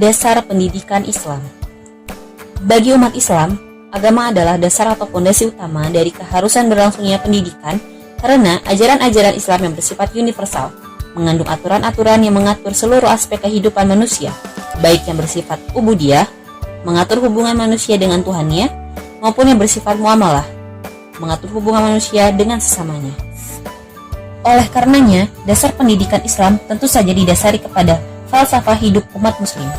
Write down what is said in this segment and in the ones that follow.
Dasar pendidikan Islam. Bagi umat Islam, agama adalah dasar atau fondasi utama dari keharusan berlangsungnya pendidikan karena ajaran-ajaran Islam yang bersifat universal, mengandung aturan-aturan yang mengatur seluruh aspek kehidupan manusia, baik yang bersifat ubudiyah, mengatur hubungan manusia dengan Tuhannya, maupun yang bersifat muamalah, mengatur hubungan manusia dengan sesamanya. Oleh karenanya, dasar pendidikan Islam tentu saja didasari kepada falsafah hidup umat muslim.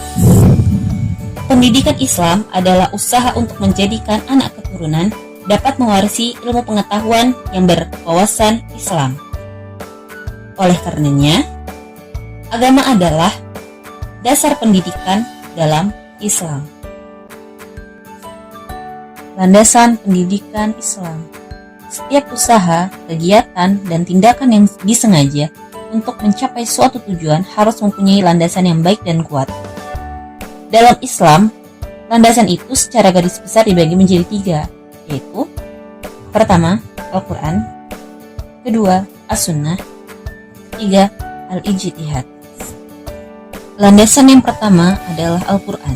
Pendidikan Islam adalah usaha untuk menjadikan anak keturunan dapat mewarisi ilmu pengetahuan yang berwawasan Islam. Oleh karenanya, agama adalah dasar pendidikan dalam Islam. Landasan pendidikan Islam. Setiap usaha, kegiatan, dan tindakan yang disengaja untuk mencapai suatu tujuan harus mempunyai landasan yang baik dan kuat. Dalam Islam, landasan itu secara garis besar dibagi menjadi 3, yaitu pertama, Al-Quran, kedua, As-Sunnah, ketiga, Al-Ijtihad. Landasan yang pertama adalah Al-Quran.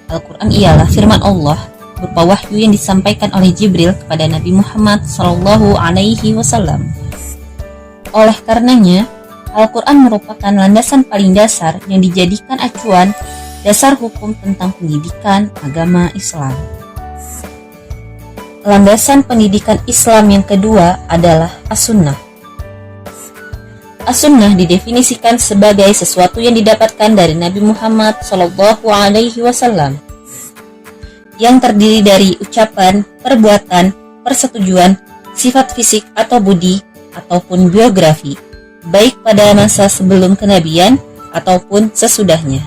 Al-Quran ialah firman Allah berupa wahyu yang disampaikan oleh Jibril kepada Nabi Muhammad SAW. Oleh karenanya, Al-Quran merupakan landasan paling dasar yang dijadikan acuan dasar hukum tentang pendidikan agama Islam. Landasan pendidikan Islam yang kedua adalah As-Sunnah. As-Sunnah didefinisikan sebagai sesuatu yang didapatkan dari Nabi Muhammad SAW, yang terdiri dari ucapan, perbuatan, persetujuan, sifat fisik atau budi, ataupun biografi, baik pada masa sebelum kenabian ataupun sesudahnya.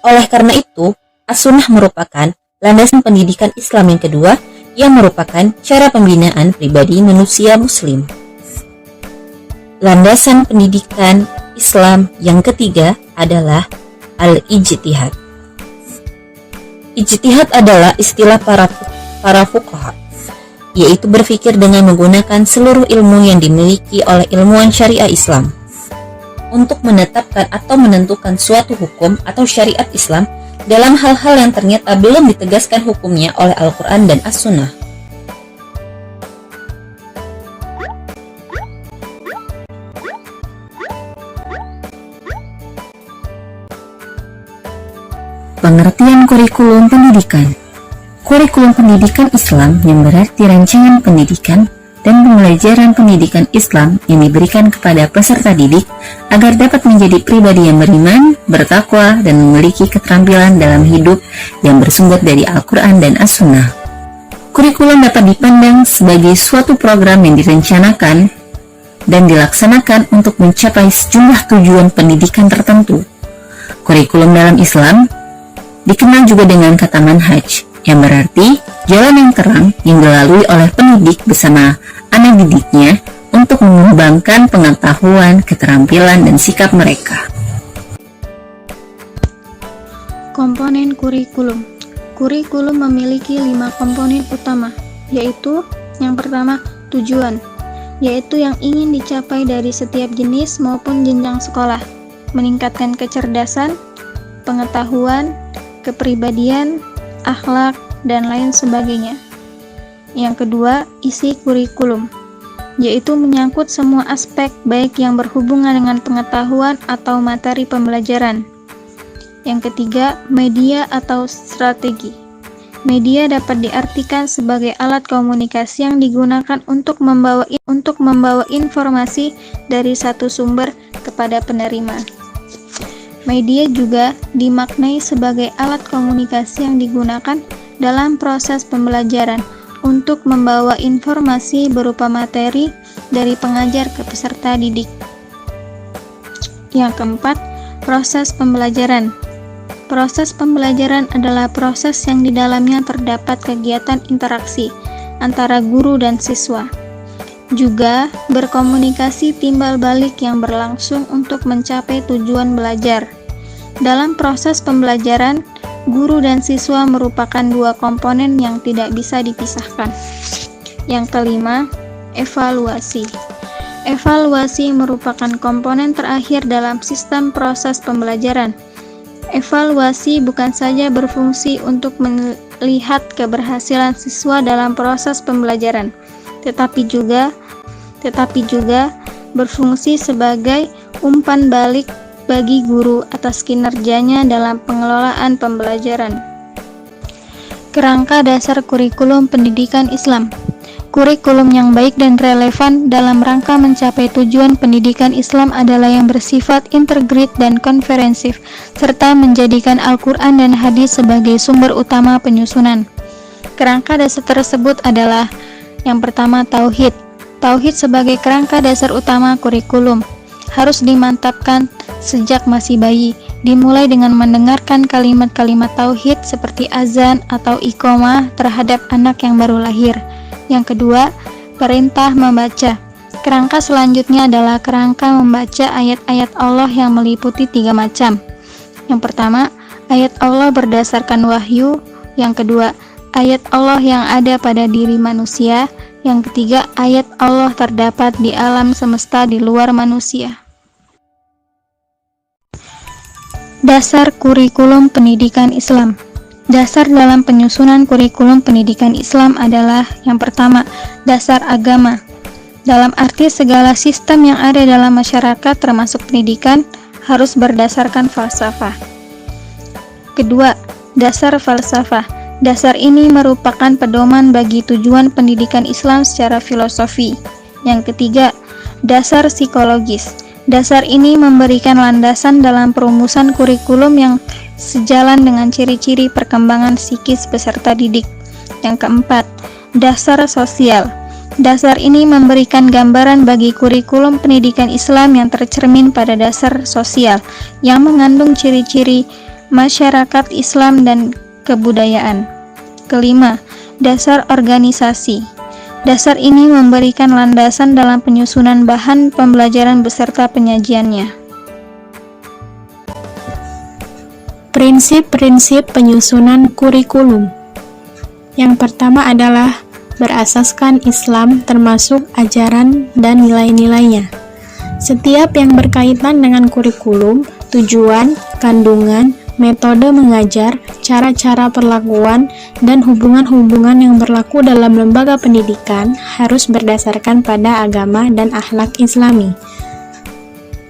Oleh karena itu, As-Sunnah merupakan landasan pendidikan Islam yang kedua yang merupakan cara pembinaan pribadi manusia muslim. Landasan pendidikan Islam yang ketiga adalah Al-Ijtihad. Ijtihad adalah istilah para fuqaha, yaitu berpikir dengan menggunakan seluruh ilmu yang dimiliki oleh ilmuwan syariah Islam untuk menetapkan atau menentukan suatu hukum atau syariat Islam dalam hal-hal yang ternyata belum ditegaskan hukumnya oleh Al-Quran dan As-Sunnah. Pengertian kurikulum pendidikan. Kurikulum pendidikan Islam yang berarti rancangan pendidikan dan pembelajaran pendidikan Islam yang diberikan kepada peserta didik agar dapat menjadi pribadi yang beriman, bertakwa, dan memiliki keterampilan dalam hidup yang bersumber dari Al-Quran dan As-Sunnah. Kurikulum dapat dipandang sebagai suatu program yang direncanakan dan dilaksanakan untuk mencapai sejumlah tujuan pendidikan tertentu. Kurikulum dalam Islam dikenal juga dengan kata manhaj, yang berarti jalan yang terang yang dilalui oleh pendidik bersama anak didiknya untuk mengembangkan pengetahuan, keterampilan, dan sikap mereka. Komponen kurikulum. Kurikulum memiliki 5 komponen utama, yaitu yang pertama, tujuan, yaitu yang ingin dicapai dari setiap jenis maupun jenjang sekolah, meningkatkan kecerdasan, pengetahuan, kepribadian, akhlak, dan lain sebagainya. Yang kedua, isi kurikulum, yaitu menyangkut semua aspek baik yang berhubungan dengan pengetahuan atau materi pembelajaran. Yang ketiga, media atau strategi. Media dapat diartikan sebagai alat komunikasi yang digunakan untuk membawa informasi dari satu sumber kepada penerima. Media juga dimaknai sebagai alat komunikasi yang digunakan dalam proses pembelajaran untuk membawa informasi berupa materi dari pengajar ke peserta didik. Yang keempat, proses pembelajaran. Proses pembelajaran adalah proses yang di dalamnya terdapat kegiatan interaksi antara guru dan siswa. Juga berkomunikasi timbal balik yang berlangsung untuk mencapai tujuan belajar. Dalam proses pembelajaran, guru dan siswa merupakan 2 komponen yang tidak bisa dipisahkan. Yang kelima, evaluasi. Evaluasi merupakan komponen terakhir dalam sistem proses pembelajaran. Evaluasi bukan saja berfungsi untuk melihat keberhasilan siswa dalam proses pembelajaran, tetapi juga berfungsi sebagai umpan balik bagi guru atas kinerjanya dalam pengelolaan pembelajaran. Kerangka dasar kurikulum pendidikan Islam. Kurikulum yang baik dan relevan dalam rangka mencapai tujuan pendidikan Islam adalah yang bersifat integrit dan konferensif, serta menjadikan Al-Quran dan hadis sebagai sumber utama penyusunan. Kerangka dasar tersebut adalah: yang pertama, tauhid. Tauhid sebagai kerangka dasar utama kurikulum harus dimantapkan sejak masih bayi, dimulai dengan mendengarkan kalimat-kalimat tauhid seperti azan atau iqomah terhadap anak yang baru lahir. Yang kedua, perintah membaca. Kerangka selanjutnya adalah kerangka membaca ayat-ayat Allah yang meliputi 3 macam. Yang pertama, ayat Allah berdasarkan wahyu. Yang kedua, ayat Allah yang ada pada diri manusia. Yang ketiga, ayat Allah terdapat di alam semesta di luar manusia. Dasar kurikulum pendidikan Islam. Dasar dalam penyusunan kurikulum pendidikan Islam adalah: yang pertama, dasar agama. Dalam arti segala sistem yang ada dalam masyarakat termasuk pendidikan harus berdasarkan falsafah. Kedua, dasar falsafah. Dasar ini merupakan pedoman bagi tujuan pendidikan Islam secara filosofi. Yang ketiga, dasar psikologis. Dasar ini memberikan landasan dalam perumusan kurikulum yang sejalan dengan ciri-ciri perkembangan psikis peserta didik. Yang keempat, dasar sosial. Dasar ini memberikan gambaran bagi kurikulum pendidikan Islam yang tercermin pada dasar sosial yang mengandung ciri-ciri masyarakat Islam dan kebudayaan. Kelima, dasar organisasi. Dasar ini memberikan landasan dalam penyusunan bahan pembelajaran beserta penyajiannya. Prinsip-prinsip penyusunan kurikulum. Yang pertama adalah berasaskan Islam termasuk ajaran dan nilai-nilainya. Setiap yang berkaitan dengan kurikulum, tujuan, kandungan, metode mengajar, cara-cara perlakuan, dan hubungan-hubungan yang berlaku dalam lembaga pendidikan harus berdasarkan pada agama dan akhlak Islami.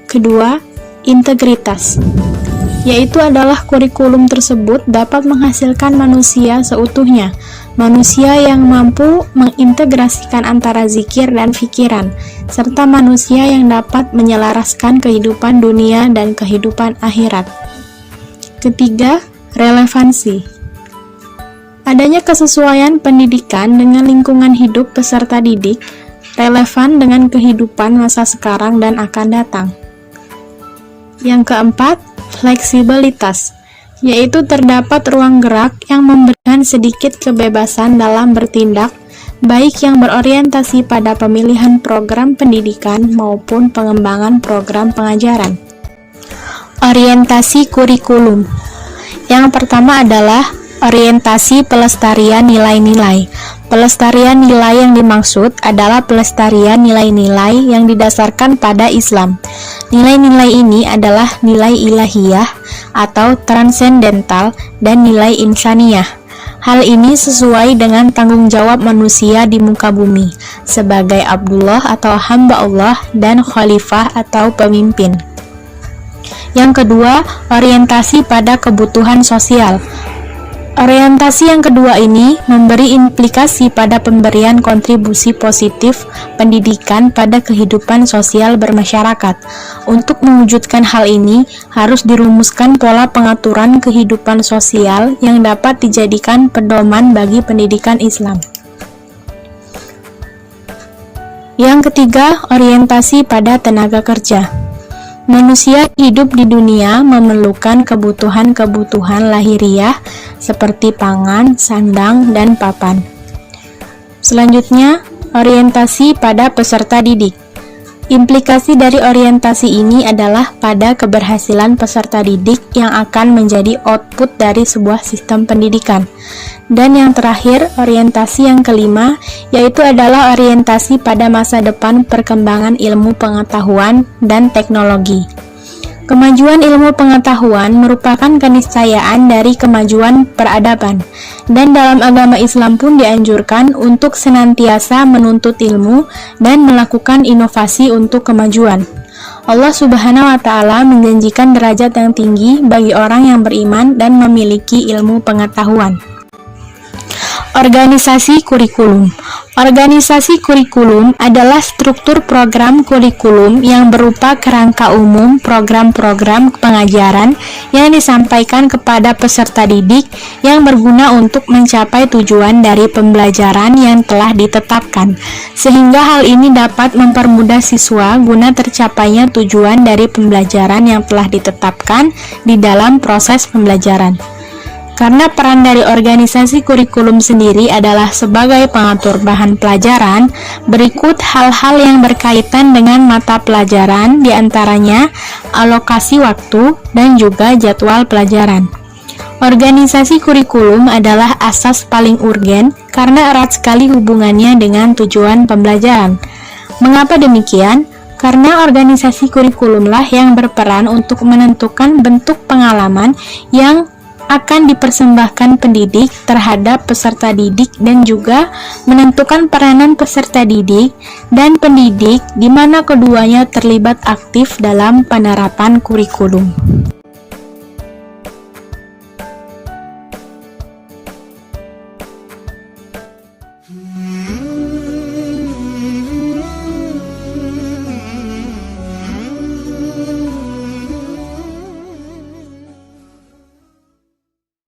Kedua, integritas, yaitu adalah kurikulum tersebut dapat menghasilkan manusia seutuhnya, manusia yang mampu mengintegrasikan antara zikir dan fikiran, serta manusia yang dapat menyelaraskan kehidupan dunia dan kehidupan akhirat. Ketiga, relevansi. Adanya kesesuaian pendidikan dengan lingkungan hidup peserta didik, relevan dengan kehidupan masa sekarang dan akan datang. Yang keempat, fleksibilitas, yaitu terdapat ruang gerak yang memberikan sedikit kebebasan dalam bertindak, baik yang berorientasi pada pemilihan program pendidikan maupun pengembangan program pengajaran. Orientasi kurikulum. Yang pertama adalah orientasi pelestarian nilai-nilai. Pelestarian nilai yang dimaksud adalah pelestarian nilai-nilai yang didasarkan pada Islam. Nilai-nilai ini adalah nilai ilahiyah atau transendental dan nilai insaniyah. Hal ini sesuai dengan tanggung jawab manusia di muka bumi sebagai Abdullah atau hamba Allah dan khalifah atau pemimpin. Yang kedua, orientasi pada kebutuhan sosial. Orientasi yang kedua ini memberi implikasi pada pemberian kontribusi positif pendidikan pada kehidupan sosial bermasyarakat. Untuk mewujudkan hal ini, harus dirumuskan pola pengaturan kehidupan sosial yang dapat dijadikan pedoman bagi pendidikan Islam. Yang ketiga, orientasi pada tenaga kerja. Manusia hidup di dunia memerlukan kebutuhan-kebutuhan lahiriah seperti pangan, sandang, dan papan. Selanjutnya, orientasi pada peserta didik. Implikasi dari orientasi ini adalah pada keberhasilan peserta didik yang akan menjadi output dari sebuah sistem pendidikan. Dan yang terakhir, orientasi yang kelima, yaitu adalah orientasi pada masa depan perkembangan ilmu pengetahuan dan teknologi. Kemajuan ilmu pengetahuan merupakan keniscayaan dari kemajuan peradaban, dan dalam agama Islam pun dianjurkan untuk senantiasa menuntut ilmu dan melakukan inovasi untuk kemajuan. Allah Subhanahu wa Ta'ala menjanjikan derajat yang tinggi bagi orang yang beriman dan memiliki ilmu pengetahuan. Organisasi kurikulum. Organisasi kurikulum adalah struktur program kurikulum yang berupa kerangka umum program-program pengajaran yang disampaikan kepada peserta didik yang berguna untuk mencapai tujuan dari pembelajaran yang telah ditetapkan, sehingga hal ini dapat mempermudah siswa guna tercapainya tujuan dari pembelajaran yang telah ditetapkan di dalam proses pembelajaran. Karena peran dari organisasi kurikulum sendiri adalah sebagai pengatur bahan pelajaran, berikut hal-hal yang berkaitan dengan mata pelajaran, diantaranya alokasi waktu dan juga jadwal pelajaran. Organisasi kurikulum adalah asas paling urgen karena erat sekali hubungannya dengan tujuan pembelajaran. Mengapa demikian? Karena organisasi kurikulumlah yang berperan untuk menentukan bentuk pengalaman yang akan dipersembahkan pendidik terhadap peserta didik dan juga menentukan peranan peserta didik dan pendidik di mana keduanya terlibat aktif dalam penerapan kurikulum.